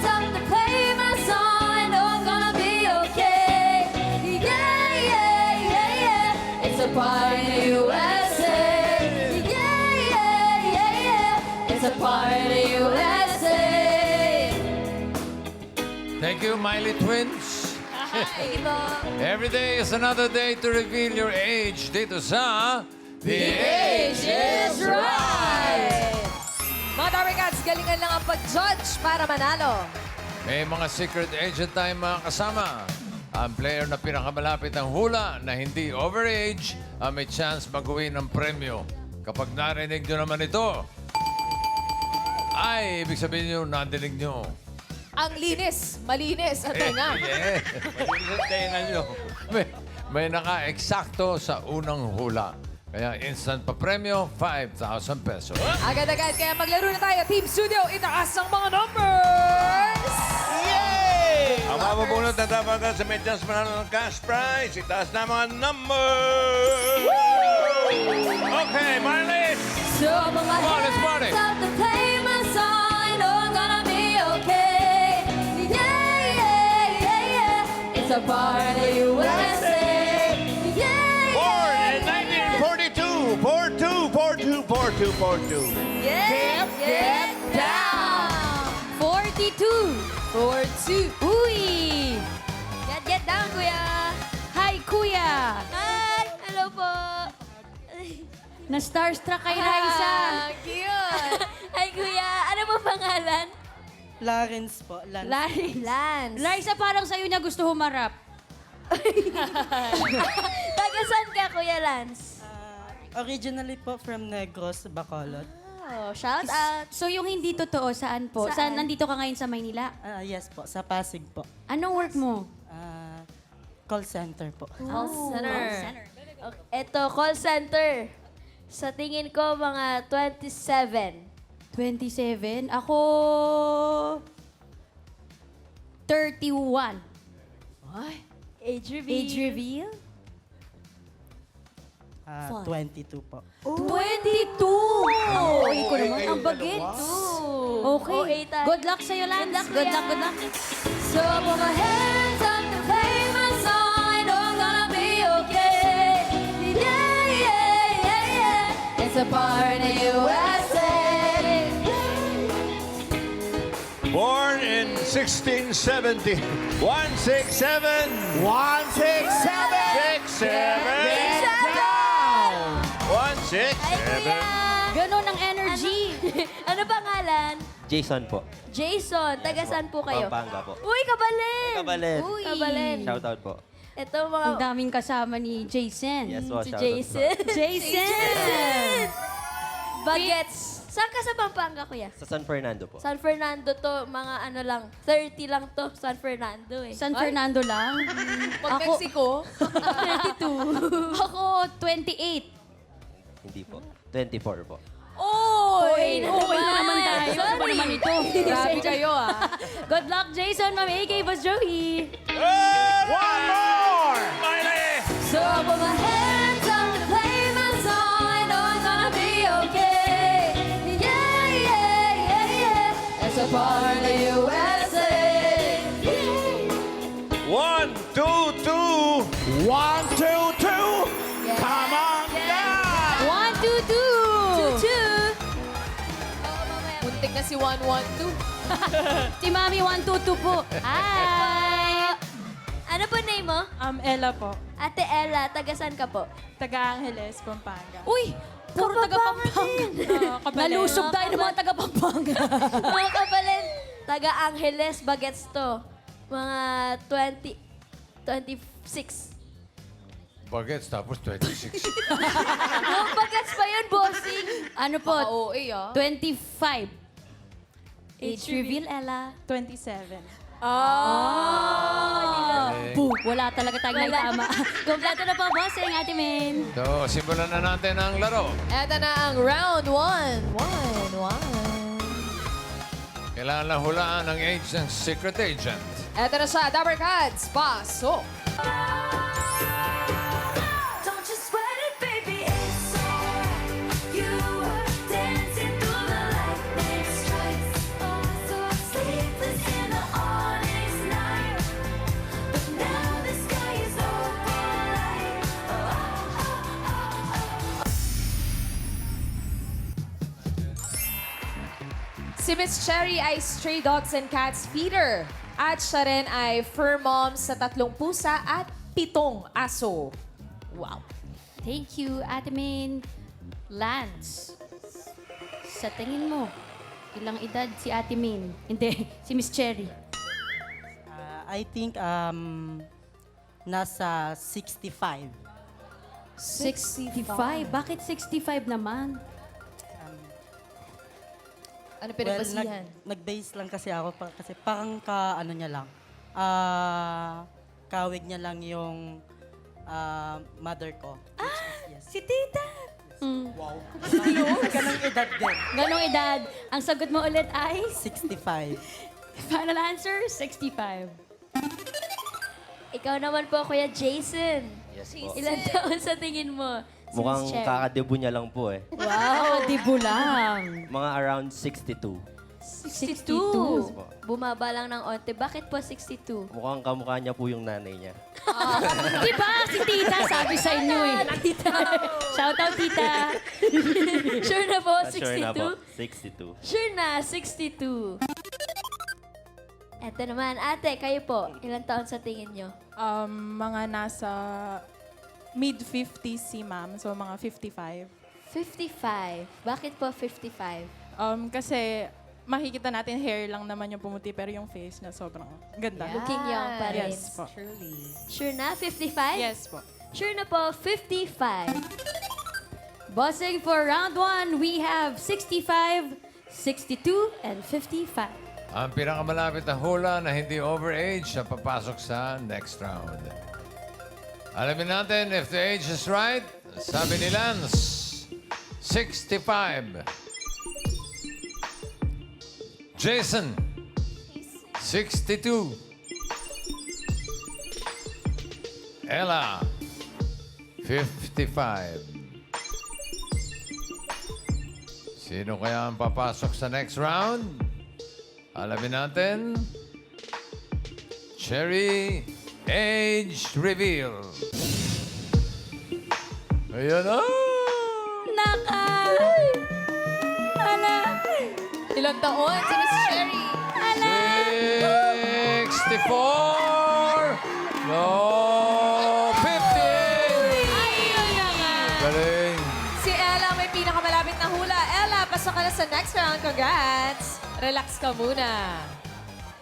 time to play my song. I know I'm gonna be okay. Yeah, yeah, yeah, yeah. It's a party USA. Yeah, yeah, yeah, yeah. It's a party USA. Thank you, Miley Twins. Thank you po. Every day is another day to reveal your age dito sa The Age is right. Mga Dami Cats, galingan lang ang pag-judge para manalo. May mga secret agent tayong mga kasama. Ang player na pinakamalapit ang hula na hindi overage ang may chance mag-uwi ng premyo. Kapag narinig nyo naman ito, ay, ibig sabihin nyo, nadinig nyo. Ang linis, malinis ang tenga. Yeah. May naka-eksakto sa unang hula. Kaya instant pa premyo, 5,000 pesos. Agad-agad, kaya maglaro na tayo. Team Studio, itaas ang mga numbers! Ang mabubunot na dapat sa may chance manalo ng cash prize. Itaas na mga numbers. Okay, Marley. So mga Come on, let's party. hands up to play my song. I know I'm gonna be okay. Yeah, yeah, yeah, yeah. It's a party USA. Yeah, Born yeah, in 1942. 42. yeah. Get down. 42. 4-2. Uy! Get down, kuya. Hi, kuya! Hi. Hello po. Na-starstruck kay Raisa. Cute. Hi, kuya. Ano po pangalan? Lawrence po. Lance. Raisa, parang sa'yo niya gusto humarap. Taga saan ka, Kuya Lance? Originally po from Negros, Bacolod. Oh, shout out. So, yung hindi totoo, saan po? Saan? Nandito ka ngayon sa Maynila? Yes po, sa Pasig po. Anong work mo? Call center po. Call center. Okay, eto, call center. Sa tingin ko, mga 27. 27. Ako... 31. Age reveal. Age reveal? 22 po. 22! Uy, ko naman. Ang bagets. Okay. Oh, eight tayo. Good luck sa'yo, Lance. Good luck, good luck. So put my hands up to play my song. I know I'm gonna be okay. Yeah, yeah, yeah, yeah. It's a party USA. Born in 1670. 167. 167. 67. Down! 167. Ganon ang energy. Ano pangalan? Jason po. Jason. Taga saan po kayo? Pampanga po. Uy, Kabalen! Kabalen. Uy. Kabalen. Shoutout po. Ito mga... Ang daming kasama ni Jason. Yes po, Si shoutout Jason. po. Jason! Bagets. Saan ka sa Pampanga, kuya? Sa San Fernando po. San Fernando to, mga ano lang, 30 lang to, San Fernando eh. San Fernando lang. Pag Ako- Mexico, 32. Ako, 28. Hindi po. 24 po. Oy! Okay naman tayo. Ano ba naman ito? grabe kayo Good luck, Jason, Ma'am AK, Boss Joey. One more. Miley. So I put my hands up to play my song. I know I'm gonna be okay. Yeah, yeah, yeah, yeah. It's a party USA. 1, 2, 2. 1, 2, 2. Come on down. 1, 2, 2. Choo! muntik na si 112. Si Mami 122 po. Hi! Ano po name mo? Ella po. Ate Ella, taga saan ka po? Taga Angeles, Pampanga. Uy! Puro taga Pampanga. Nalusog tayo ng mga taga Pampanga. Mga Kabalen, taga Angeles, Bagets to. Mga 26. Bagets, tapos 26. Yung Bagets pa yun, bossing. Ano po? OA 25. Age reveal, Ella. 27. Boo! Wala talaga tayong naitama. Kompleto na po, boss, yung Ate Men. So, simulan na natin ang laro. Eto na ang round 1. Kailangan lang hulaan ang age ng secret agent. Eto na siya, Dabber Cats. Pasok! Don't you sweat it, baby, it's alright. You were dancing through the lightning strikes. Oh, so sleepless in the Si Miss Cherry ay stray dogs and cats feeder. At siya rin ay fur mom sa 3 pusa at 7 aso. Wow. Thank you, Ate Min. Lance, sa tingin mo, ilang edad si Ate Min? Hindi, si Miss Cherry. I think nasa 65. 65? Bakit 65 naman? Ano pinagbasihan? Nag-base lang kasi ako kasi parang ano niya lang. Kawig niya lang yung mother ko. Yes. Si Tita! Ganong edad din. Ganong edad. Ang sagot mo ulit ay? 65. Final answer, 65. Ikaw naman po, Kuya Jason. Yes po. Ilan taon sa tingin mo? Si Mukhang Miss Cherry? kakadebo niya lang po eh. Wow, dibo lang. Mga around 62. 62. Bumaba lang ng onte. Bakit po 62? Mukhang kamukha niya po yung nanay niya. Di ba? Si Tita, sabi sa inyo eh. Shout out, Tita. Sure na po, Sure na po, 62? 62. Sure na, 62. Eto naman, ate, kayo po. Ilan taon sa tingin nyo? Mga nasa mid-50s si ma'am, so mga 55. 55. Bakit po 55? Kasi makikita natin hair lang naman yung pumuti, pero yung face na sobrang ganda. Looking young pa rin. Yes po. Sure na, 55? Yes po. Sure na po, 55. Bossing for round 1, we have 65, 62, and 55. Ang pinakamalapit na hula na hindi overage na papasok sa next round. Alamin natin if the age is right. Sabi ni Lance, 65. Jason, 62. Ella, 55. Sino kaya ang papasok sa next round? Alamin natin. Cherry Age Reveal. Ayan na! Ilang taon si Miss Cherry? 64! No! 50! Galing! Si Ella may pinakamalapit na hula. Ella, pasok ka na sa next round. Congrats! Relax ka muna.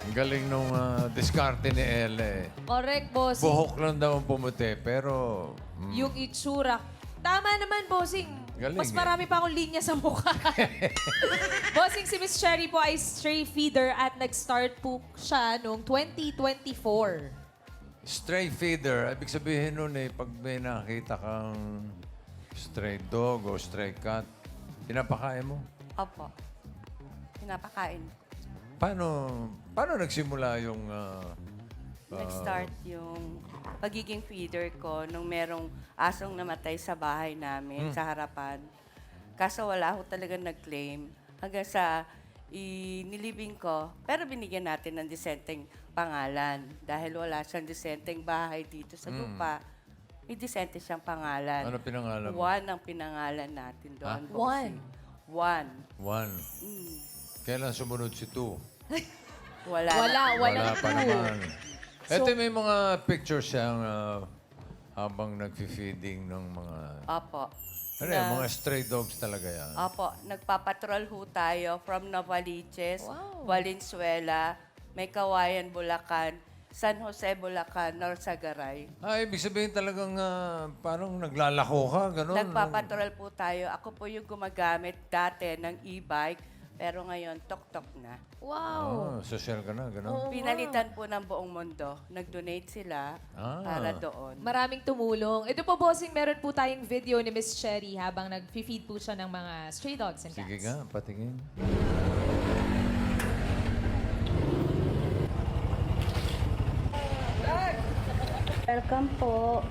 Ang galing nung diskarte ni Elle. Correct, bossing. Buhok lang daw ang pumuti, pero... Yung itsura. Tama naman, bossing. Galing, Mas eh. marami pa akong linya sa mukha. Bossing, si Miss Cherry po ay stray feeder at nag-start po siya noong 2024. Stray feeder, ibig sabihin nun eh, pag may nakita kang stray dog o stray cat, pinapakain mo? Opo. Pinapakain. Paano nagsimula yung... Nag-start yung pagiging feeder ko nung merong asong namatay sa bahay namin, sa harapan. Kaso wala ako talaga nag-claim hanggang sa inilibing ko. Pero binigyan natin ng disenteng pangalan. Dahil wala siyang disenteng bahay dito sa lupa, may disente siyang pangalan. Ano pinangalan mo? Juan ang pinangalan natin doon. Ha? bossing. Juan. One. Kailan sumunod si two? Wala. Walang pa naman. Ito may mga pictures siyang habang nag-feeding ng mga... Opo. Ano yan? Mga stray dogs talaga yan. Opo, nagpapatrol ho tayo from Novaliches, Valenzuela, May Kawayan, Bulacan, San Jose, Bulacan, Norsagaray. Ibig sabihin talagang parang naglalako ka, gano'n. Nagpapatrol po tayo. Ako po yung gumagamit dati ng e-bike, pero ngayon, tok-tok na. Wow. Social ka na, gano'n. Pinalitan po ng buong mundo. Nag-donate sila para doon. Maraming tumulong. Ito po, bossing, meron po tayong video ni Miss Cherry habang nag-feed po siya ng mga stray dogs and cats. Sige nga, patingin. Welcome po.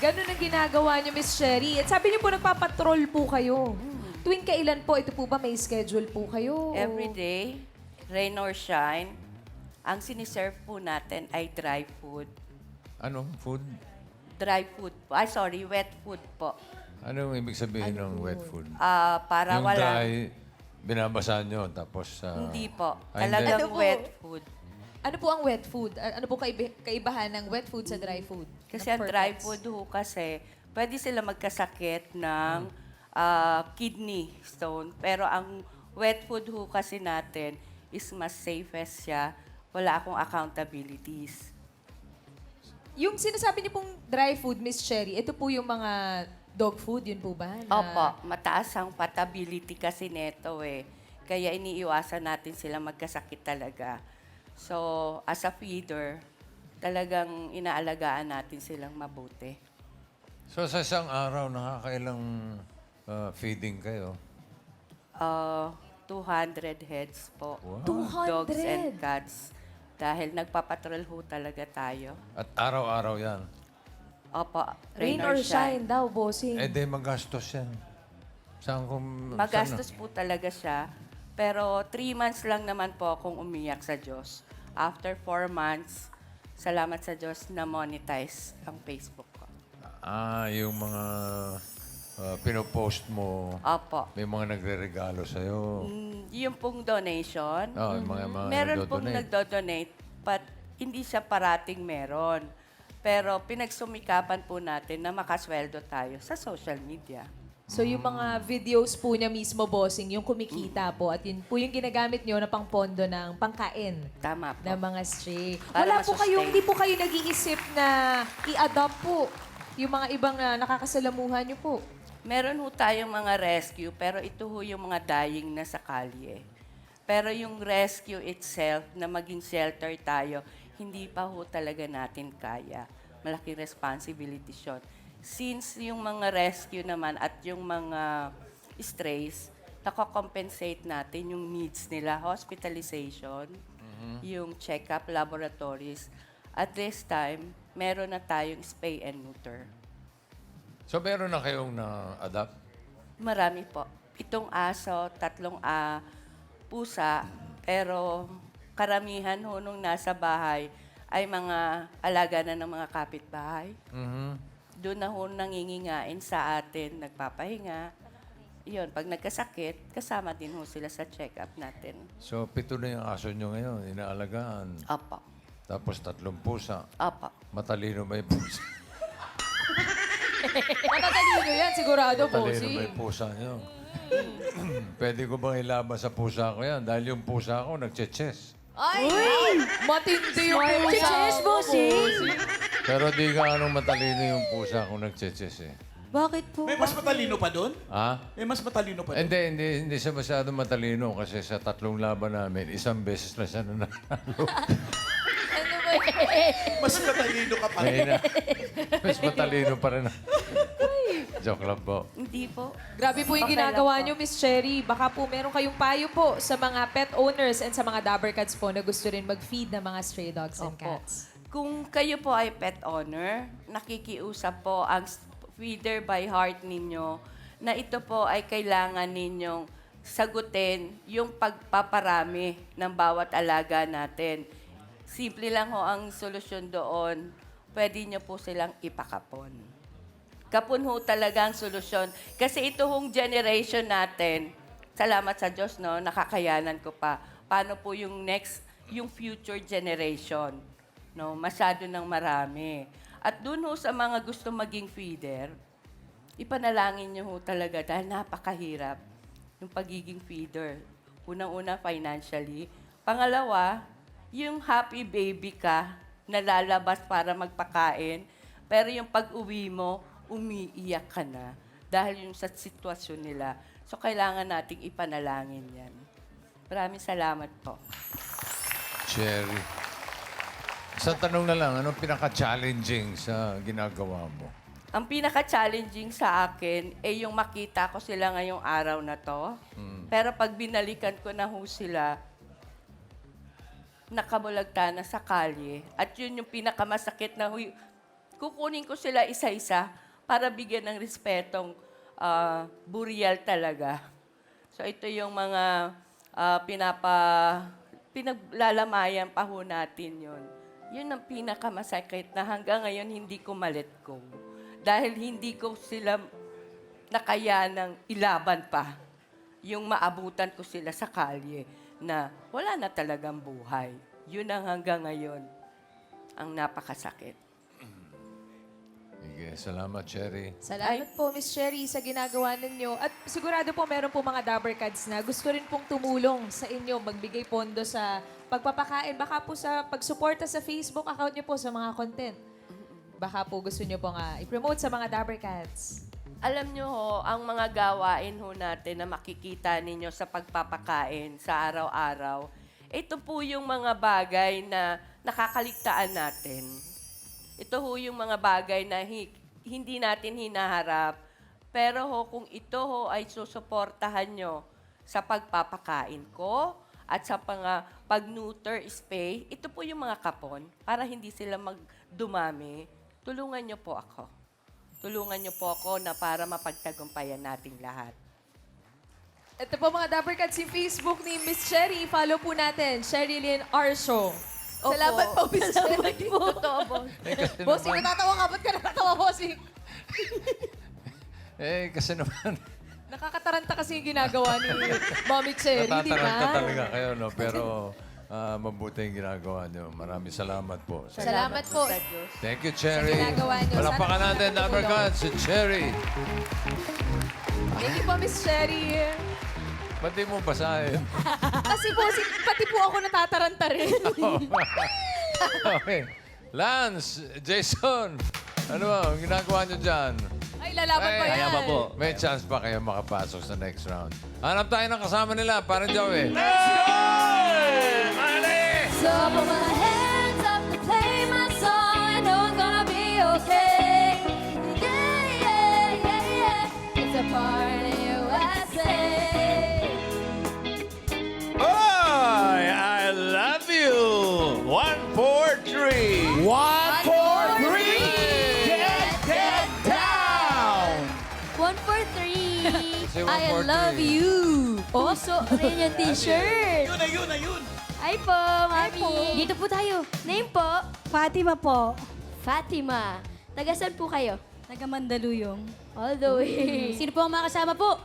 Ganun ang ginagawa niyo, Miss Cherry. At sabi niyo po, nagpapatrol po kayo. Tuwing kailan po, ito po ba may schedule po kayo? Every day, rain or shine, ang siniserve po natin ay dry food. Anong food? Dry food po. Ay, sorry, wet food po. Anong ibig sabihin ng wet food? Para Yung wala... dry, binabasa nyo, tapos... Hindi po. Ay, hindi. Talagang Ano po? wet food. Ano po ang wet food? Ano po kaibahan ng wet food sa dry food? Kasi Ng ang dry purpose? food ho kasi, pwede sila magkasakit ng kidney stone. Pero ang wet food ho kasi natin is mas safest siya. Wala akong accountabilities. Yung sinasabi niyo pong dry food, Miss Cherry, ito po yung mga dog food, yun po ba? Opo, mataas ang patability kasi neto eh. Kaya iniiwasan natin sila magkasakit talaga. So, as a feeder, talagang inaalagaan natin silang mabuti. So sa isang araw, nakakailang feeding kayo? 200 heads po. Wow. 200? Dogs and cats. Dahil nagpapatrol ho talaga tayo. At araw-araw yan. Opo, Rain or shine daw, bossing. Eh di magastos yan. Saan kung... Magastos po talaga siya. Pero 3 months lang naman po akong umiyak sa Diyos. After 4 months, salamat sa Diyos na monetize ang Facebook ko. Yung mga pinopost mo, Opo. may mga nagre-regalo sa'yo. Yung pong donation, Yung mga meron pong nagdo-donate. nagdo-donate, but hindi siya parating meron. Pero pinagsumikapan po natin na makasweldo tayo sa social media. So yung mga videos po niya mismo, bossing, yung kumikita po, at yun po yung ginagamit niyo na pangpondo ng pangkain Tama po. ng mga stray. Para Wala po masustain. kayong, hindi po kayo nag-iisip na i-adopt po yung mga ibang nakakasalamuhan niyo po. Meron ho tayong mga rescue, pero ito ho yung mga dying na sa kalye. Pero yung rescue itself, na maging shelter tayo, hindi pa ho talaga natin kaya. Malaking responsibility yun. Since yung mga rescue naman at yung mga strays, nakakompensate natin yung needs nila, hospitalization, yung check-up laboratories. At this time, meron na tayong spay and neuter. So meron na kayong na-adapt? Marami po. 7 aso, 3 pusa, pero karamihan ho nung nasa bahay ay mga alaga na ng mga kapitbahay. Doon na ho nangingingain sa atin, nagpapahinga. Yun, pag nagkasakit, kasama din ho sila sa check-up natin. So 7 na yung aso nyo ngayon, inaalagaan. Opo. Tapos 3 pusa. Opo. Matalino ba yung pusa? Matatalino yan, sigurado, Matalino ba bossing. yung pusa nyo? Pwede ko bang ilaban sa pusa ko yan? Dahil yung pusa ko nagche-chess. Ay! Matindi yung pusa. Chess, bossing! Pero di ka anong matalino yung pusa ko nagche-chess eh. Bakit po? May mas matalino pa doon? Ha? May mas matalino pa doon? Hindi siya masyadong matalino kasi sa 3 laban namin, 1 beses na siya nanalo. Ano ba yun? Mas matalino ka pa. May mas matalino pa rin. Joke lang po. Hindi po. Grabe po yung Okay lang ginagawa po. niyo, Miss Cherry. Baka po meron kayong payo po sa mga pet owners and sa mga Dabber Cats po na gusto rin mag-feed ng mga stray dogs and Opo. cats. Kung kayo po ay pet owner, nakikiusap po ang feeder by heart ninyo na ito po ay kailangan ninyong sagutin yung pagpaparami ng bawat alaga natin. Simple lang ho ang solusyon doon. Pwede nyo po silang ipakapon. Kapon ho talaga ang solusyon. Kasi ito hong generation natin, salamat sa Diyos, no, nakakayanan ko pa. Paano po yung yung future generation? No, masyado ng marami. At dun ho sa mga gusto maging feeder, ipanalangin nyo ho talaga dahil napakahirap yung pagiging feeder. Unang-una, financially. Pangalawa, yung happy baby ka, nalalabas para magpakain, pero yung pag-uwi mo, umiiyak ka na dahil yung sa sitwasyon nila. So, kailangan nating ipanalangin yan. Maraming salamat po. Cherry. Sa tanong na lang, anong pinaka-challenging sa ginagawa mo? Ang pinaka-challenging sa akin ay yung makita ko sila ngayong araw na to. Pero pag binalikan ko na ho sila, nakabulagta na sa kalye. At yun yung pinakamasakit na kukunin ko sila isa-isa para bigyan ng respetong burial talaga. So ito yung mga pinaglalamayan pa ho natin yun. Yun ang pinakamasakit na hanggang ngayon hindi ko ma-let go. Dahil hindi ko sila nakayanang ilaban pa. Yung maabutan ko sila sa kalye na wala na talagang buhay. Yun ang hanggang ngayon ang napakasakit. Sige, salamat, Cherry. Salamat po, Miss Cherry, sa ginagawa ninyo. At sigurado po meron po mga Dabber Cats na gusto rin pong tumulong sa inyo, magbigay pondo sa pagpapakain. Baka po sa pagsuporta sa Facebook account nyo po sa mga content. Baka po gusto nyo po nga i-promote sa mga Dabber Cats. Alam nyo ho, ang mga gawain ho natin na makikita ninyo sa pagpapakain sa araw-araw, ito po yung mga bagay na nakakaligtaan natin. Ito ho yung mga bagay na hindi natin hinaharap. Pero ho, kung ito ho ay susuportahan nyo sa pagpapakain ko at sa pag-neuter spay, ito po yung mga kapon para hindi sila magdumami. Tulungan nyo po ako. Tulungan nyo po ako na para mapagtagumpayan nating lahat. Ito po mga Dabber Cats, si Facebook ni Miss Cherry. Follow po natin, Sherilyn Arso. Opo. Salamat po, Miss Cherry. Totoo, boss. Kasi Bossing, naman, natatawa ka. Ba't ka natatawa, Bossing? kasi naman, Nakakataranta kasi yung ginagawa ni Mommy Cherry, di natataranta ba? talaga kayo, no? Pero mabuti yung ginagawa nyo. Maraming salamat po. Salamat po. sa Diyos. Thank you, Cherry. Sa ginagawa nyo. Palakpakan Sana natin, Dabber Cats, si Cherry. Thank you po, Miss Cherry. Ba't di mo basahin? Kasi po, pati po ako natataranta rin. Okay. Lance, Jason, ano ba, ang ginagawa nyo dyan? Ay, lalaban pa yan. Kaya pa po. May chance pa kayo makapasok sa next round. Hanap tayo ng kasama nila, parang Joey. So I put my hands up to play my song. I know it's gonna be okay. Yeah, yeah, yeah, yeah. It's a party USA. Boy, I love you. 1, 4, 3. 1, 4, 3. Get down. 1 for 3. Say 1 I for love 3. you. Oso rin yung t-shirt. Yun na yun na yun. Hi po, Mami. Dito po tayo. Name po? Fatima po. Fatima. Taga saan po kayo? Taga Mandaluyong. All the way. Sino po ang mga kasama po?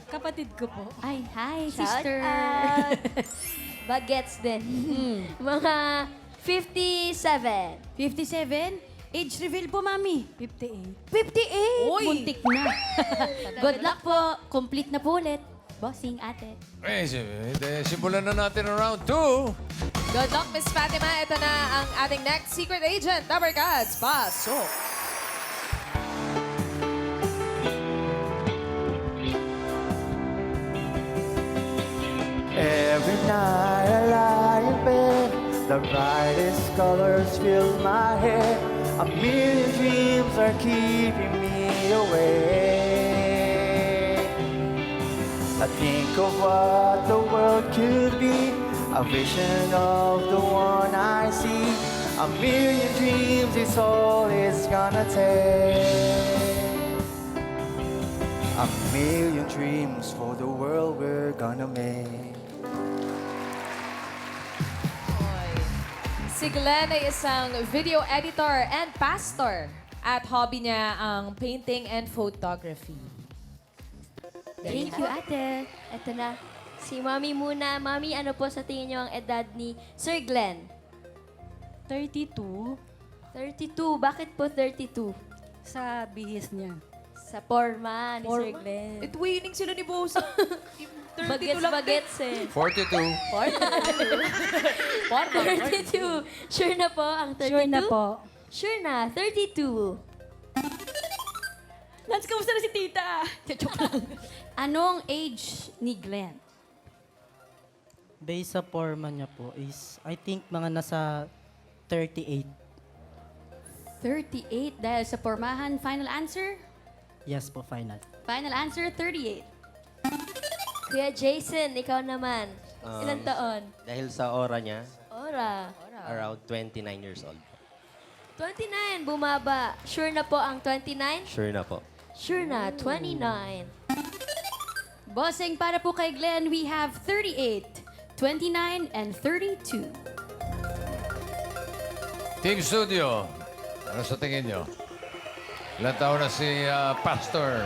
Kapatid ko po. Ay, hi, Shout sister. out. Bagets din. Mga 57. 57? Age reveal po, Mami. 58. 58! Muntik na. Good luck po. Complete na po ulit. Bossing, ate. Simulan na natin ang round 2. Good luck, Miss Fatima. Ito na ang ating next secret agent, Dabber Cats. Pasok. Every night I lie in bed, the brightest colors fill my head. A million dreams are keeping me awake. I think of what the world could be, a vision of the one I see. A million dreams is all it's gonna take. A million dreams for the world we're gonna make. Si Glenn ay isang video editor and pastor at hobby niya ang painting and photography. Thank you, ate. Ito na. Si Mami muna. Mami, ano po sa tingin niyo ang edad ni Sir Glenn? 32 32. Bakit po 32? sa bihis niya. Sa forma ni Sir Glenn. Twinning sila ni Bosa. 32 lang. Bagets eh. 42. 32. Sure na po ang 32? Sure na po. Sure na, 32. Lance, kamusta na si tita? Anong age ni Glenn? Based sa forma niya po is, I think mga nasa 38. 38 dahil sa pormahan. Final answer? Yes po, final. Final answer, 38. Kuya Jason, ikaw naman. Ilang taon? Dahil sa aura niya, Ora. around 29 years old. 29, bumaba. Sure na po ang 29? Sure na po. Sure na, 29. Bossing, para po kay Glenn, we have 38, 29 and 32. Team Studio, ano sa tingin nyo? Ilan taon na si Pastor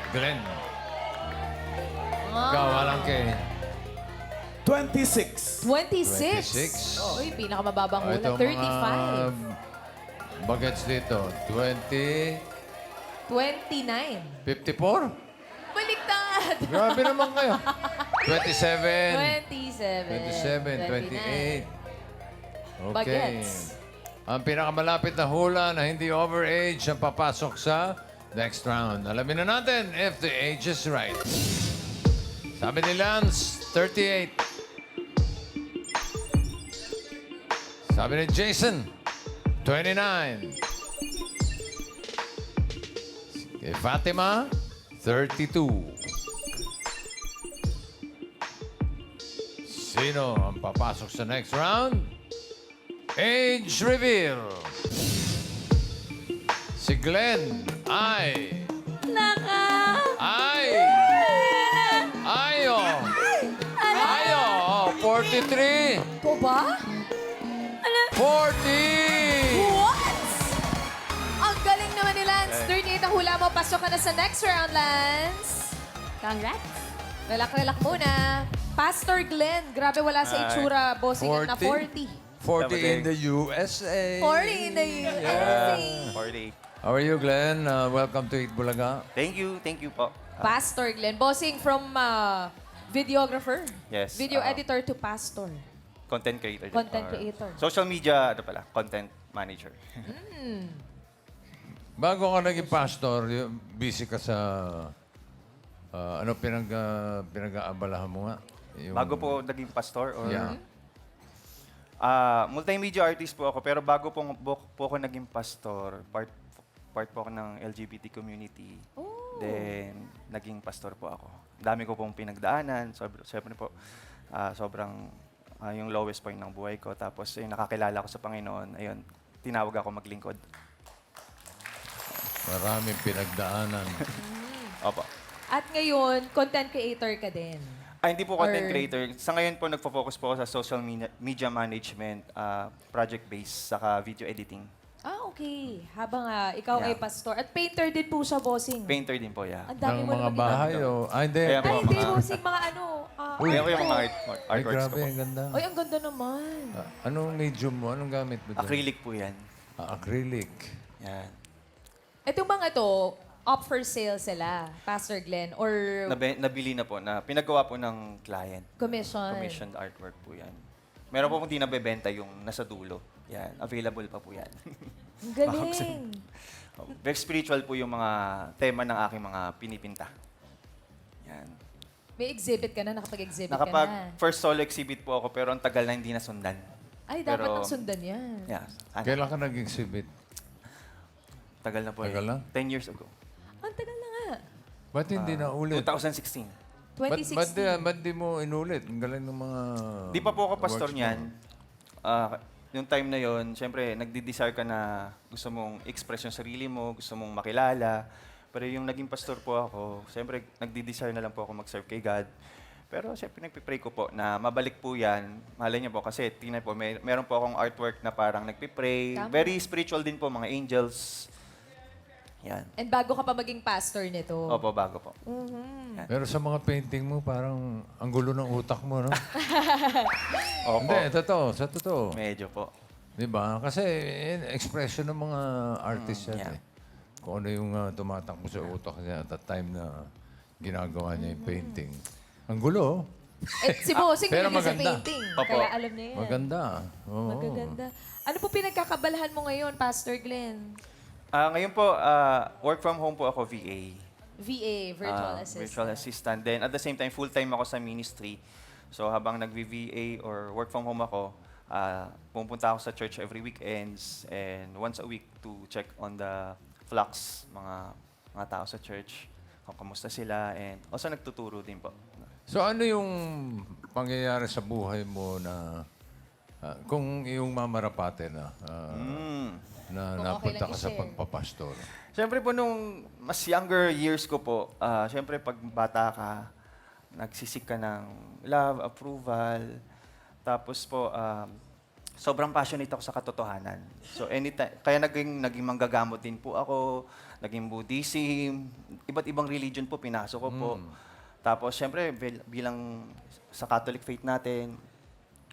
Glenn? Ikaw, walang kay. 26. 26. 26. Uy, pinakamababang hula. Ito 35. bagets dito. 20, 29. 54? Baliktad! Grabe naman kayo. 27. 27. 27, 28. Okay. Bagets. Ang pinakamalapit na hula na hindi overage ang papasok sa next round. Alamin na natin if the age is right. Sabi ni Lance, 38. Sabi ni Jason, 29. Kay Fatima, 32. Sino ang papasok sa next round? Age reveal. Si Glenn ay... Ayo! 43! Po ba? 40! What? Ang galing naman ni Lance. 38 ang hula mo. Pasok ka na sa next round, Lance. Congrats! Relax muna. Pastor Glenn, grabe wala sa itsura. Bossing na 40. 40 in the USA. 40 in the USA. 40. How are you, Glenn? Welcome to Eat Bulaga. Thank you po. Pastor Glenn. Bossing from videographer. Yes, Video editor to pastor. Content creator. Content creator. Social media, content manager. Bago ka naging pastor, busy ka sa... ano pinag-aabalahan mo nga? Yung- Bago po naging pastor or... Yeah. Multimedia artist po ako, pero bago po ako naging pastor, part po ako ng LGBT community. Then, naging pastor po ako. Dami ko pong pinagdaanan. Siyempre po, sobrang yung lowest point ng buhay ko. Tapos, yung nakakilala ko sa Panginoon, ayun, tinawag ako maglingkod. Maraming pinagdaanan. Opo. At ngayon, content creator ka din. Hindi po content Or- creator. Sa ngayon po, nagpo-focus po ako sa social media management, project-based, saka video editing. Okay. Habang ikaw Yeah. ay pastor. At painter din po siya, bossing. Painter din po, yeah. Ang dami Ng mo mga naman bahay ginagawa. o... hindi. Kaya Ay, po, hindi, mga- bossing. Mga ano. Uy. Kaya ko yung mga Ay, artworks ko grabe, po. ang ganda. Ay, ang ganda naman. Anong medium mo? Anong gamit mo doon? Acrylic po yan. Acrylic. Yan. Itong mga to, up for sale sila, Pastor Glenn, or Nabili na po, na pinagawa po ng client. commission? Commissioned artwork po yan. Meron po hindi nabebenta yung nasa dulo. Yan. Available pa po yan. Ang galing. Very spiritual po yung mga tema ng aking mga pinipinta. Yan. May exhibit ka na, nakapag-exhibit ka Nakapag na. first solo exhibit po ako, pero ang tagal na hindi nasundan. Ay, dapat pero- nang sundan yan. Yeah. Kailan ka nag-exhibit? Tagal na po. Tagal na? 10 years ago. Ang tagal na nga. Ba't hindi na ulit? 2016. 2016. Ba't di mo inulit? Ang galing ng mga... Di pa po ako pastor awards mo. niyan. Yung time na yon, siyempre, nagdi-desire ka na gusto mong express yung sarili mo, gusto mong makilala. Pero yung naging pastor po ako, siyempre, nagdi-desire na lang po ako mag-serve kay God. Pero siyempre, nagpipray ko po na mabalik po yan. Malay niyo po, kasi tingnan po, meron po akong artwork na parang nagpipray. Tama. Very spiritual din po, mga angels. Yan. And bago ka pa maging pastor nito. Opo, bago po. Pero sa mga painting mo, parang ang gulo ng utak mo, no? Opo. Hindi, totoo. Sa totoo. Medyo po. Di ba? Kasi expression ng mga artists yan yeah. eh. Kung ano yung tumatakbo sa utak niya at that time na ginagawa niya yung painting. Ang gulo. Eh, si Bossing Pero hindi sa maganda. painting. Opo. Kaya alam niya yan. Maganda. Oo. Magaganda. Ano po pinagkakabalahan mo ngayon, Pastor Glenn? Ngayon po, work from home po ako, VA. VA, virtual assistant. Virtual assistant. Then at the same time, full-time ako sa ministry. So habang nag-VA or work from home ako, pumunta ako sa church every weekends and once a week to check on the flocks, mga tao sa church, kung kamusta sila, and also nagtuturo din po. So ano yung pangyayari sa buhay mo na kung iyong mamarapate na na Kung okay napunta lang ka sa i-share. pagpapastor? Siyempre po nung mas younger years ko po, siyempre pag bata ka, nagsisik ka ng love, approval, Tapos po, sobrang passionate ako sa katotohanan. So anytime, kaya naging manggagamot din po ako, naging Buddhism, iba't ibang religion po pinasok ko po. Tapos syempre bilang sa Catholic faith natin,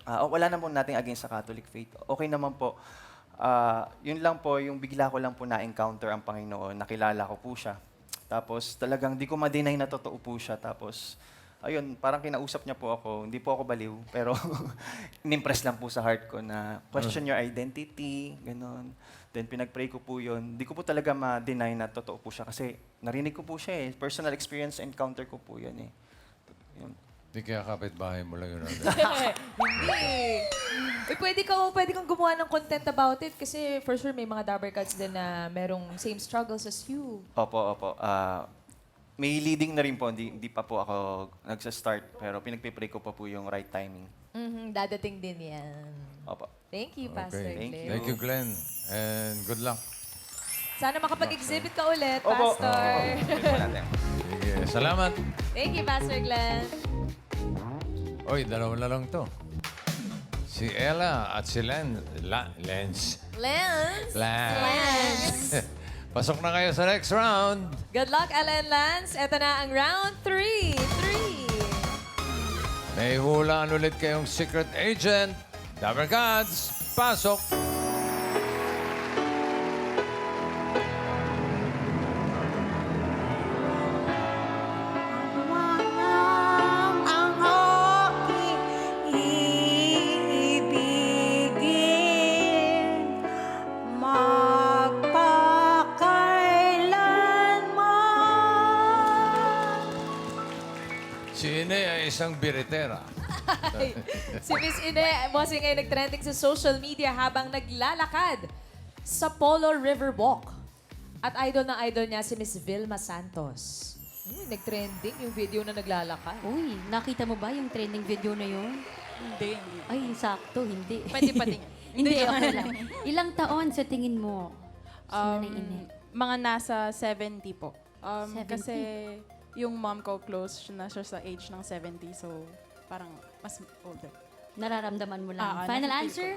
wala naman natin against sa Catholic faith. Okay naman po. Yun lang po, yung bigla ko lang po na-encounter ang Panginoon, nakilala ko po siya. Tapos talagang di ko ma-deny na totoo po siya. Tapos ayun, parang kinausap niya po ako. Hindi po ako baliw, pero in-impress lang po sa heart ko na question your identity, gano'n. Then pinag-pray ko po yun. Hindi ko po talaga ma-deny na totoo po siya kasi narinig ko po siya eh. Personal experience encounter ko po yun eh. Yun. Hindi kaya kapitbahay mo lang yun. Hindi. Pwede kang gumawa ng content about it kasi for sure may mga dabber cats din na merong same struggles as you. Opo. May leading na rin po. Hindi pa po ako nagsa-start. Pero pinagpipray ko pa po yung right timing. Dadating din yan. Opo. Thank you, Pastor Thank Glenn. you. Thank you, Glenn. And good luck. Sana makapag-exhibit ka ulit, Opo. Pastor. Sige, salamat. Thank you, Pastor Glenn. Oy, dalawa na lang to. Si Ella at si Lance. Lance. Lance. Pasok na kayo sa next round. Good luck, Ella and Lance. Ito na ang round 3. May hulaan ulit kayong secret agent. Dabber Gods, pasok. Si Ine ay isang biritera. Si Miss Ine, bossing ay nag-trending sa social media habang naglalakad sa Polo River Walk. At idol niya si Miss Vilma Santos. Nag-trending yung video na naglalakad. Uy, nakita mo ba yung trending video na yun? Hindi. Ay, sakto, hindi. Pwede pa din. Hindi, okay lang. Ilang taon sa tingin mo? Sinanay Ine? Mga nasa 70 po. 70? Kasi yung mom ko close na siya sa age ng 70. So, parang mas older. Nararamdaman mo lang. Ah, Final nakikita answer?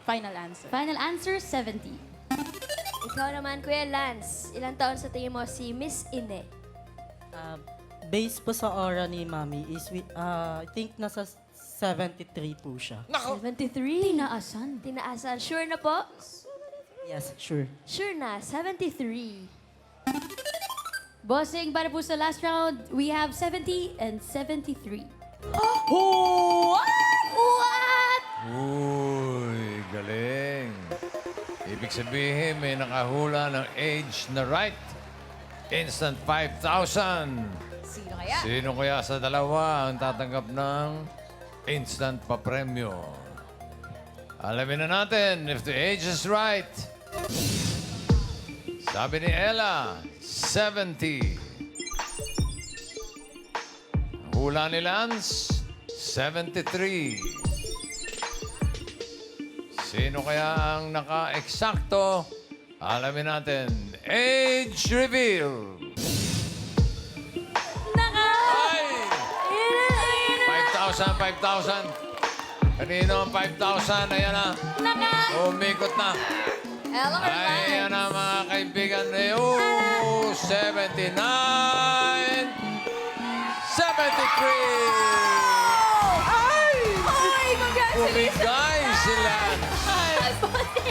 Final answer. Final answer, 70. Ikaw naman, Kuya Lance, ilang taon sa tingin mo si Miss Ine? Based po sa aura ni Mami is, I think nasa 73 po siya. 73? Tinaasan. Tinaasan. Sure na po? Yes, sure. Sure na, 73. Bossing, para po sa last round, we have 70 and 73. What? Uy, galing. Ibig sabihin, may nakahula ng age na right. Instant 5,000. Sino kaya? Sino kaya sa dalawa ang tatanggap ng instant pa-premyo? Alamin na natin if the age is right. Sabi ni Ella, 70. Hula ni Lance, 73. Sino kaya ang naka-eksakto? Alamin natin. Age reveal. Ay! 5,000. Kanino ang 5,000? Ayan na. Umikot na. Ella or Lance? Ayan na mga kaibigan. 79. 73. Ay, congratulations! Umigay si Lance.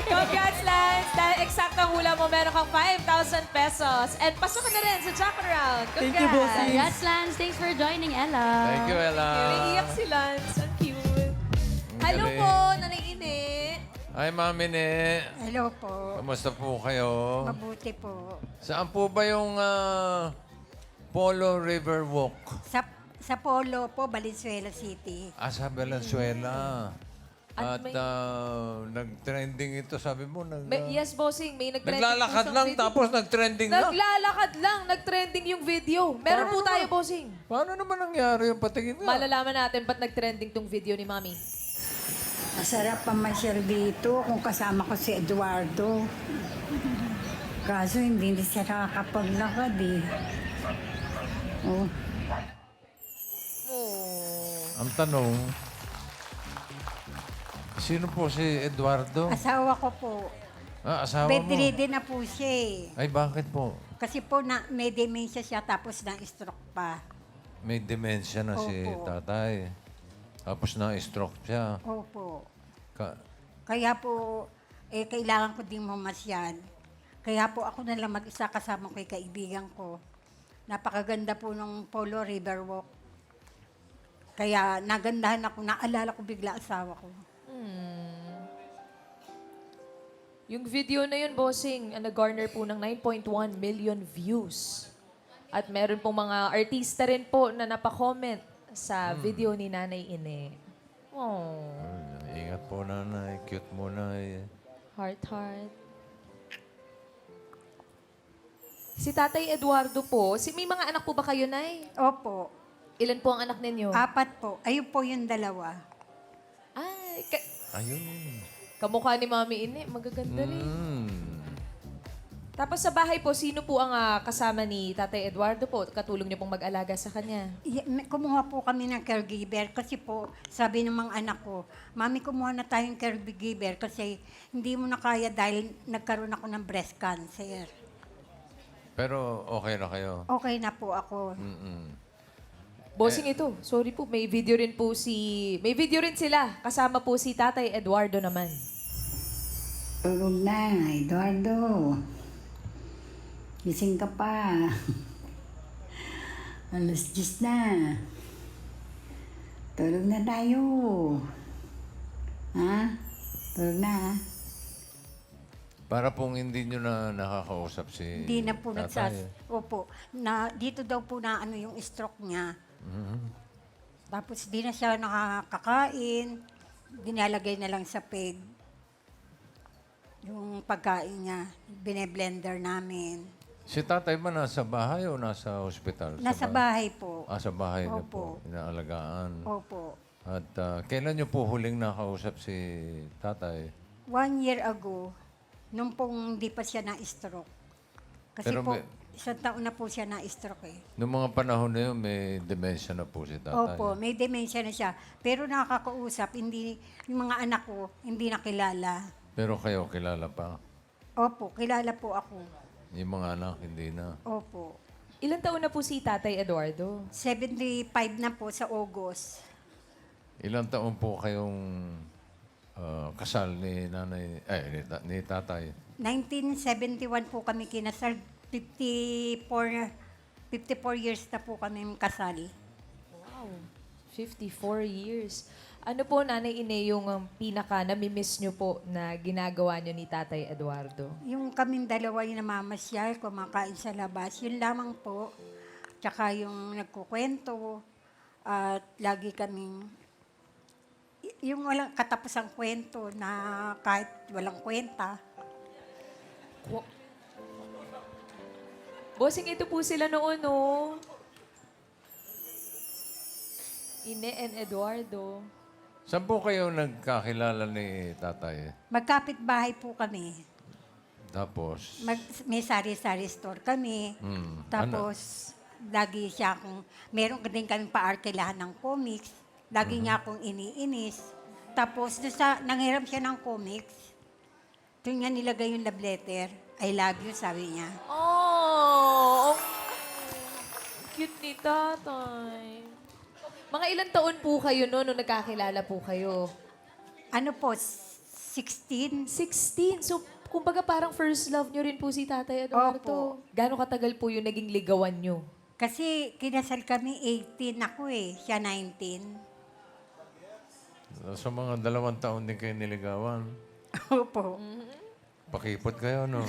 Congrats, Lance! Dahil eksaktang hula mo, meron kang 5,000 pesos. And pasok ka na rin sa jackpot round. Thank you, bossing. Congrats, Lance. Thanks for joining, Ella. Thank you, Ella. Naiiyak si Lance. Ang cute. Hello galing. po, Nanay Ine. Ay, Mami Ne. Hello po. Kamusta po kayo? Mabuti po. Saan po ba yung Polo River Walk? Sa Polo po, Valenzuela City. Sa Valenzuela. At At may- nag-trending ito, sabi mo. Yes, bossing. May nag-trending Naglalakad po sa lang, video. tapos nag-trending na. Naglalakad lang. Nag-trending yung video. Meron po tayo, bossing. Paano naman nangyari yung patingin nga? Malalaman natin ba't nag-trending tong video ni Mami. Masarap pamasyal dito kung kasama ko si Eduardo. Kaso hindi na siya nakakapaglakad eh. Oh. Ang tanong, Sino po si Eduardo? Asawa ko po. Asawa mo? Bedridden na po siya eh. Ay, bakit po? Kasi po may dementia siya tapos na-stroke pa. May dementia na si Opo. tatay. Tapos na-stroke siya. Opo. Ka- Kaya po, kailangan ko din mamasyal. Kaya po ako na lang mag-isa kasama ko yung kaibigan ko. Napakaganda po ng Polo River Walk. Kaya nagandahan ako, naalala ko bigla asawa ko. Yung video na yun, bossing, nag-garner po ng 9.1 million views. At meron pong mga artista rin po na napakomment sa video ni Nanay Ine. Oh, Ingat po, nanay. Cute mo, nay. heart, heart. Si Tatay Eduardo po, may mga anak po ba kayo, Nay? Opo. Ilan po ang anak ninyo? 4 po. Ayun po yung 2. Ay, Ayun. kamukha ni Mami Ine. Magaganda rin. Mm. Tapos sa bahay po, sino po ang kasama ni Tatay Eduardo po? Katulong niyo pong mag-alaga sa kanya? Kumuha po kami ng caregiver kasi po, sabi ng mga anak ko, Mami, kumuha na tayong caregiver kasi hindi mo na kaya dahil nagkaroon ako ng breast cancer. Pero okay na kayo. Okay na po ako. Bossing ito. Sorry po, may video rin sila. Kasama po si Tatay Eduardo naman. Tulog na, Eduardo. Gising ka pa. Alas 10 na. Tulog na tayo. Ha? Tulog na, ha? Para pong hindi nyo na nakakausap si Hindi na po tatay. Opo. Dito daw po na yung stroke niya. Mhm. Tapos di na siya nakakakain. Dinalagay na lang sa peg. Yung pagkain niya, bine-blender namin. Si tatay ba nasa bahay o nasa ospital? Nasa bahay po. Sa bahay na Opo. po. Inaalagaan. Opo. At kailan nyo po huling nakausap si tatay? 1 year ago, nung pong di pa siya na-stroke. Kasi Pero po, may- 1 taon na po siya na-stroke eh. Noong mga panahon na yun, may dementia na po si tatay. Opo, may dementia na siya. Pero nakakausap, yung mga anak ko, hindi nakilala. Pero kayo, kilala pa. Opo, kilala po ako. Yung mga anak, hindi na. Opo. Ilan taon na po si Tatay Eduardo? 75 na po sa August. Ilang taon po kayong kasal ni nanay, ni tatay? 1971 po kami kinasal. 54 years na po kami kasal. Wow, 54 years. Ano po, Nanay Ine, yung pinaka namimiss nyo po na ginagawa nyo ni Tatay Eduardo? Yung kaming dalawa yung namamasyal, kumakain sa labas, yun lamang po. Tsaka yung nagkukwento, at lagi kaming, yung walang katapusang kwento na kahit walang kwenta. Bossing, ito po sila noon, no? Ine and Eduardo. Saan po kayo nagkakilala ni tatay? Magkapit bahay po kami. Tapos, May sari-sari store kami. Tapos, lagi siya meron din kami paarkilahan ng comics. Lagi niya akong iniinis. Tapos, nanghiram siya ng comics. Doon niya nilagay yung love letter. I love you, sabi niya. Oh, cute ni Tatay. Mga ilang taon po kayo nung nagkakilala po kayo? Ano po, 16? 16. So, kumbaga parang first love nyo rin po si Tatay Eduardo. Gano'ng katagal po yung naging ligawan nyo? Kasi kinasal kami 18 ako eh. Siya 19. sa mga 2 taon din kayo niligawan. Opo. Pakipot kayo, no?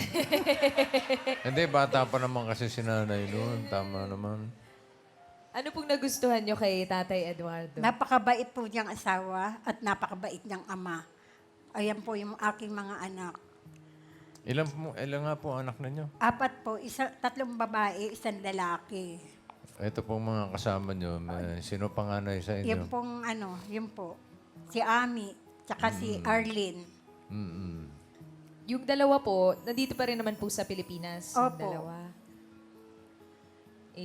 Hindi, bata pa naman kasi si nanay noon. Tama naman. Ano pong nagustuhan nyo kay Tatay Eduardo? Napakabait po niyang asawa at napakabait niyang ama. Ayan po yung aking mga anak. Ilan nga po anak ninyo? 4 po, 3 babae, 1 lalaki. Ito pong mga kasama nyo. Sino panganay sa inyo? Yung pong yun po. Si Ami, tsaka si Arlene. Yung dalawa po, nandito pa rin naman po sa Pilipinas. Yung Opo. dalawa.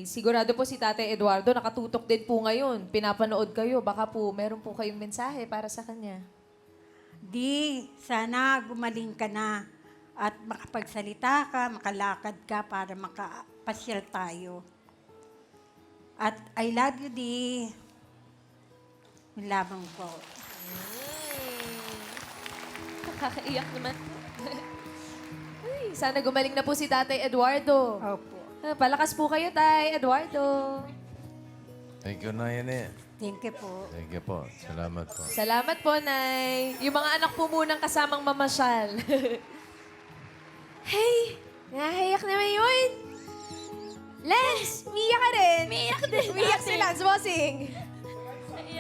Sigurado po si Tatay Eduardo, nakatutok din po ngayon. Pinapanood kayo. Baka po, meron po kayong mensahe para sa kanya. Di, sana gumaling ka na at makapagsalita ka, makalakad ka para makapasyal tayo. At I love you, Di. Lamang po. Nakakaiyak naman. Ay, sana gumaling na po si Tatay Eduardo. Opo. Palakas po kayo, Tay Eduardo. Thank you, Nay. Thank you po. Thank you po. Salamat po. Salamat po, Nay. Yung mga anak po munang kasamang mamasyal. Hey, nahayak naman yun. Lance, miyak ka rin. Miyak din. Miyak si Lance, bossing.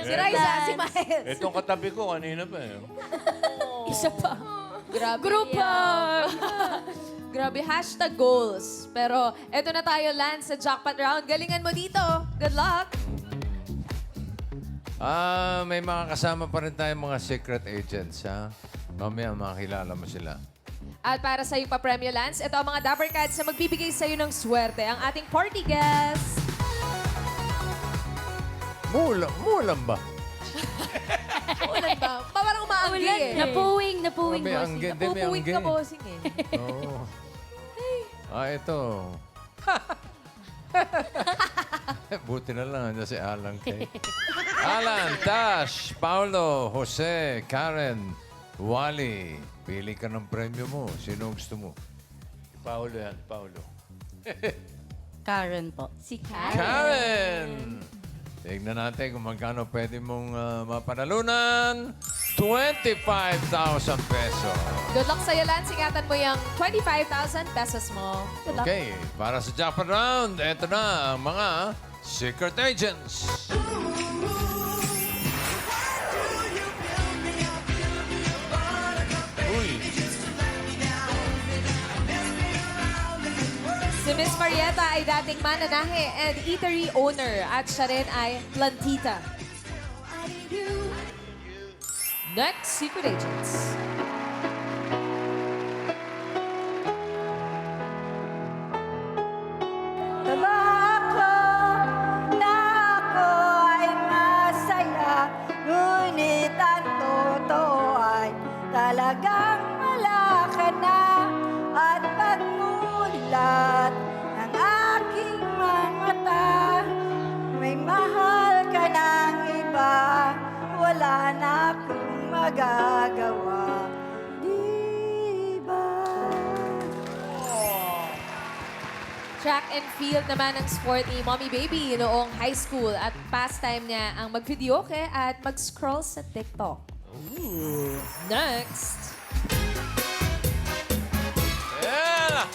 Si Raisa, si Miles. Itong katabi ko, kanina pa eh. Isa pa. Grabe. Group hug. Grabe, hashtag goals. Pero eto na tayo, Lance, sa jackpot round. Galingan mo dito. Good luck. May mga kasama pa rin tayong mga secret agents, ha? Mamaya makakilala mo sila. At para sa iyong pa-premyo, Lance, ito ang mga Dapper Cats na magbibigay sa iyo ng swerte. Ang ating party guest. Mulam ba? Ulan ba? Parang umaanggi eh. Napuwing, May bossing. angge. Hindi, may Pupuwing angge. ka, bossing eh. Oo. Ito. Buti na lang, nandiyan si Alan kay. Alan, Tash, Paulo, Jose, Karen, Wally. Pili ka ng premyo mo. Sino gusto mo? Paulo yan, Paulo. Karen po. Si Karen. Karen! Tignan natin kung magkano pwede mong mapanalunan. 25,000 pesos. Good luck sa'yo, Lance. Ingatan mo yung 25,000 pesos mo. Good luck. Okay, para sa jackpot round, eto na ang mga secret agents. Uy, Si Miss Marieta ay dating mananahe and eatery owner at siya rin ay plantita. Next, secret agents. Taba ako na ako ay masaya, ngunit ang totoo ay talagang wala ka na. At pagmulat ng aking mga mata, may mahal ka ng iba, wala na akong magagawa. Di ba? Track and field naman ang sport ni Mommy Baby noong high school at pastime niya ang mag-videoke at mag-scroll sa TikTok. Next. yeah!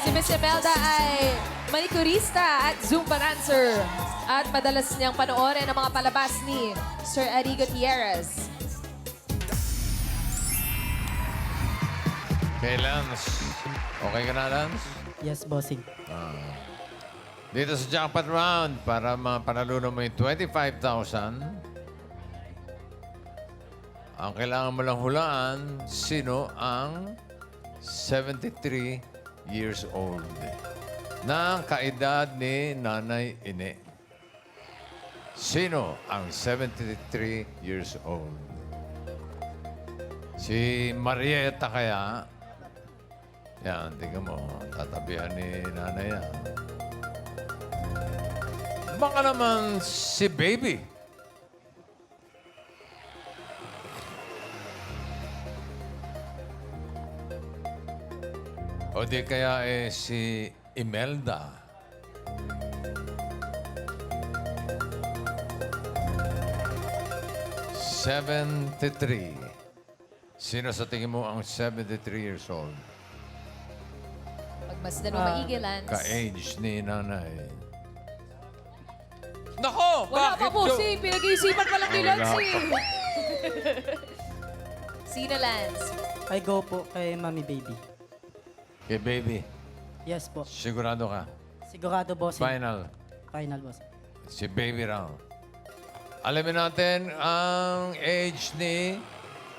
Si Miss Imelda ay manikurista at Zumba dancer. At madalas niyang panoorin ang mga palabas ni Sir Eddie Gutierrez. Okay, Lance. Okay ka na, Lance? Yes, bossing. Dito sa jackpot round, para mapanalunan mo yung 25,000, ang kailangan mo lang hulaan, sino ang 73 years old na kaedad ni Nanay Ine. Sino ang 73 years old? Si Marieta kaya? Yan, tingnan mo. Tatabihan ni Nanay yan. Baka naman si Baby. O di kaya si Imelda. '73. Sino sa tingin mo ang 73 years old? Pagmasdan mo maigi, Lance. Ka-age ni Nanay. Nako! Wala bakit pa po, to? si. Pinag-iisipan pa lang ni Wala Lance, pa. eh. Sino, Lance? I go po kay Mommy Baby. Kay Baby. Yes po. Sigurado ka? Sigurado, bossing. Final. Final, boss. Si Baby raw. Alamin natin ang age ni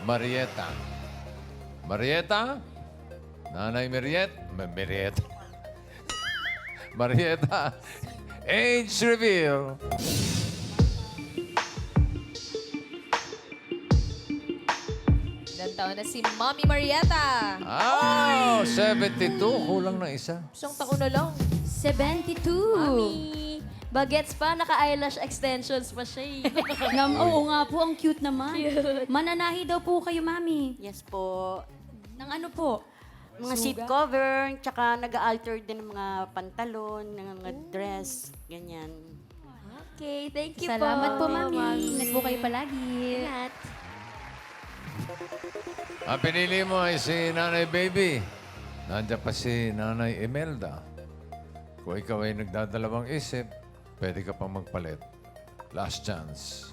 Marieta. Marieta? Nanay Marieta. Marieta. Age reveal. Ilang taon na si Mommy Marietta? Oh, 72. Kulang na isa. Isang taon na lang. 72. Mami, bagets pa, naka-eyelash extensions pa siya eh. Oo nga po, ang cute naman. Mananahi daw po kayo, Mami. Yes po. Ng ano po? Mga seat cover, tsaka nag-alter din ng mga pantalon, ng mga dress, ganyan. Okay, thank you Salamat po, po. Mami. Ingat po kayo palagi. Ingat. Ang pinili mo ay si Nanay Baby. Nandiyan pa si Nanay Imelda. Kung ikaw ay nagdadalawang isip, pwede ka pang magpalit. Last chance.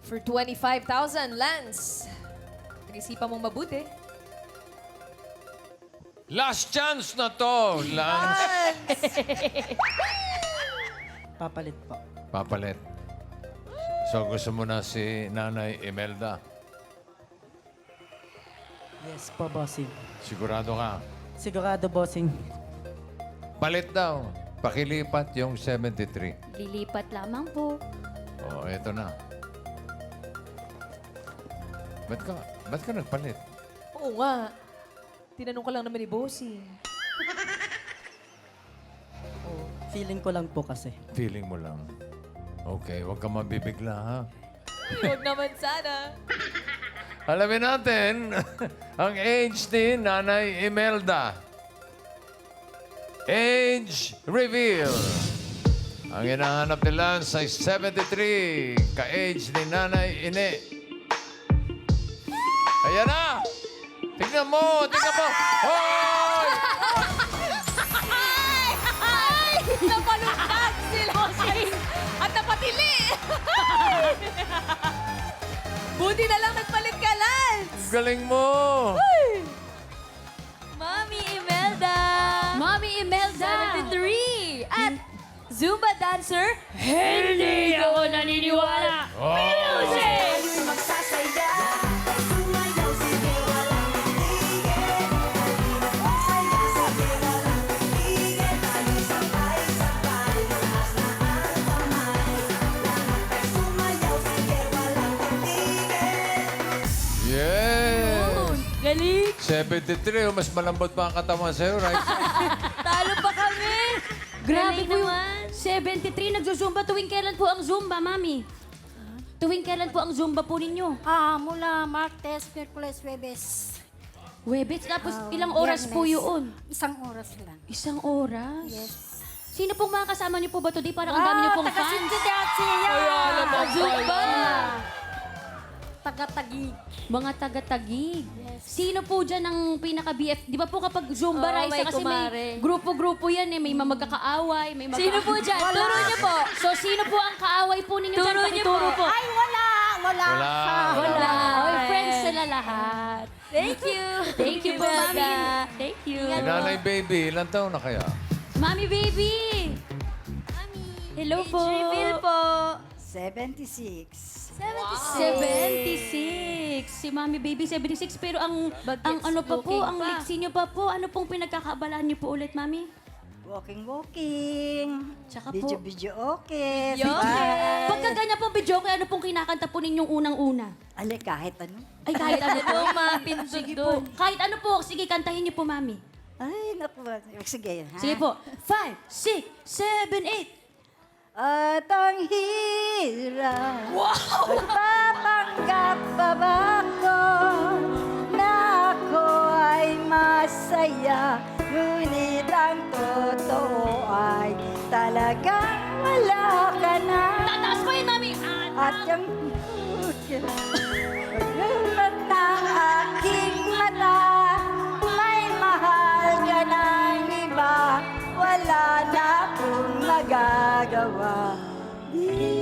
For 25,000, Lance. Pag-isipan mong mabuti. Last chance na to, Lance. Papalit po. Papalit. So gusto mo na si Nanay Imelda. Yes po, bossing. Sigurado ka. Sigurado, bossing. Palit daw. Pakilipat yung 73. Lilipat lamang po. Oh, eto na. Ba't ka nagpalit? Oo nga. Tinanong ko lang naman ni Bossing. Feeling ko lang po kasi. Feeling mo lang. Okay, huwag ka mabibigla, ha? Huwag naman sana. Alamin natin ang age ni Nanay Imelda. Age reveal. Ang hinahanap ni Lance ay 73. Ka-age ni Nanay Ine. Ayan na! Tingnan mo! Tingnan mo! Hoy! Ay! Napalutag si Bossing! At napatili! Buti na lang nagpalit ka, Lance! Galing mo! Mami Imelda! Mami Imelda! 73! At Zumba dancer, hindi ako naniniwala! Music! Yes! Galing! 73. Mas malambot pa ang katawan sa'yo, right? Talo pa kami! Grabe Galing po naman. 73, nagzuzumba. Tuwing kailan po ang Zumba, Mami? Tuwing kailan po ang Zumba po ninyo? Mula Martes, Miyerkules, Huwebes. Webes, tapos ilang oras po yun? Isang oras lang. Isang oras? Yes. Sino pong mga kasama niyo po ba today? Parang ang dami niyo pong fans. Zumba! Taga-tagig. Mga taga-tagig. Sino po dyan ang pinaka-BF? Di ba po kapag Zumba Oo, Raisa may kasi kumare. may grupo-grupo yan eh. May magkakaaway, may Sino po dyan? Turo niyo po! So, sino po ang kaaway po ninyo dyan? Turo niyo po. Pakituro po. Ay, wala! Wala! Wala. Wala. Oy, Friends. friends sila lahat. Thank you! Thank you po, Mami. Imelda. Thank you. Si Nanay Baby, ilan taon na kaya? Mami Baby! Hello po. Reveal po! 76. 76. Si Mami Baby, 76. Pero ang ano pa po, looking ang pa. liksi niyo pa po, ano pong pinagkakaabalahan niyo po ulit, Mami? Walking. Tsaka po, Video okay. pagka ganyan po, video, kaya ano pong kinakanta po ninyong unang-una? Ale, kahit ano. Ay, kahit ano po. mapindot Sige doon. po. Kahit ano po, sige, kantahin niyo po, Mami. Ay, naku. Sige, ha? Sige po. 5, 6, 7, 8. At ang hirap Magpapanggap pa ba ko Na ako ay masaya Ngunit ang totoo ay Talagang wala ka na Tataas pa yun, Mami. At yung Paglumat ng aking mata May mahal ka ng iba Wala na akong magagawa Di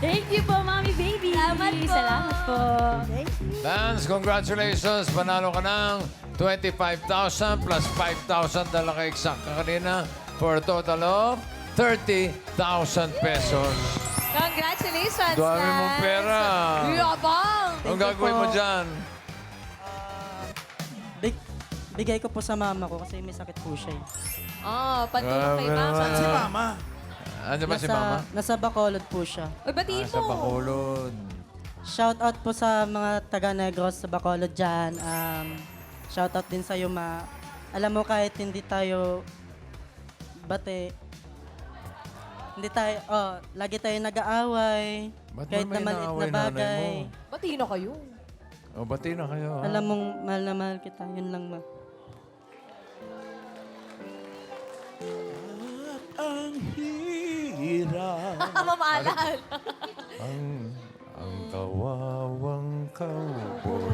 Thank you po, Mami Baby. Salamat po. Salamat po. Lance, congratulations. Panalo ka ng 25,000 plus 5,000. Dala ka exact ka kanina for a total of 30,000 pesos. Congratulations, Dami mong pera. Yabang! Ang gagawin mo dyan? Bigay ko po sa mama ko kasi may sakit po siya. Pantulong kay Grabe Mama. naman. Si Mama. Ano ba si Mama? Nasa Bacolod po siya. Uy, batiin Sa mo. Bacolod. Shout out po sa mga taga Negros sa Bacolod dyan. Shout out din sa Ma. Alam mo kahit hindi tayo hindi tayo, lagi tayo nag-aaway. Ba't Kahit may na maliit inaaway na nanay bagay. mo? Batiin na kayo. O, bati na kayo. ha? Alam mong mahal na mahal kita. Yun lang, Ma. Ang hirap. Mamaalala. Ang kawawang cowboy.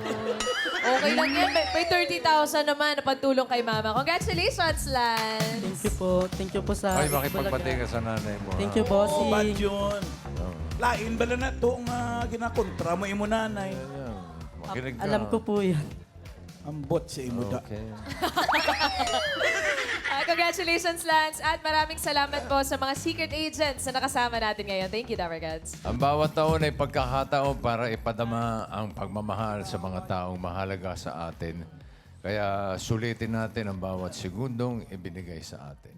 Okay lang yan. May 30,000 naman na pagtulong kay Mama. Congratulations, Lance. Thank you po. Thank you po sa... Ay, makipagbati ka sa nanay mo. Thank ha? you, Oo, bad bossing. yun. Lain bala na ito nga ginakontra mo imo nanay. Ayan. Makinig ka. Alam ko po yan. Ang bot sa imo da. Okay. Congratulations, Lance. At maraming salamat po sa mga secret agents na nakasama natin ngayon. Thank you, Dabarkads. Ang bawat taon ay pagkakataon para ipadama ang pagmamahal sa mga taong mahalaga sa atin. Kaya sulitin natin ang bawat segundong ibinigay sa atin.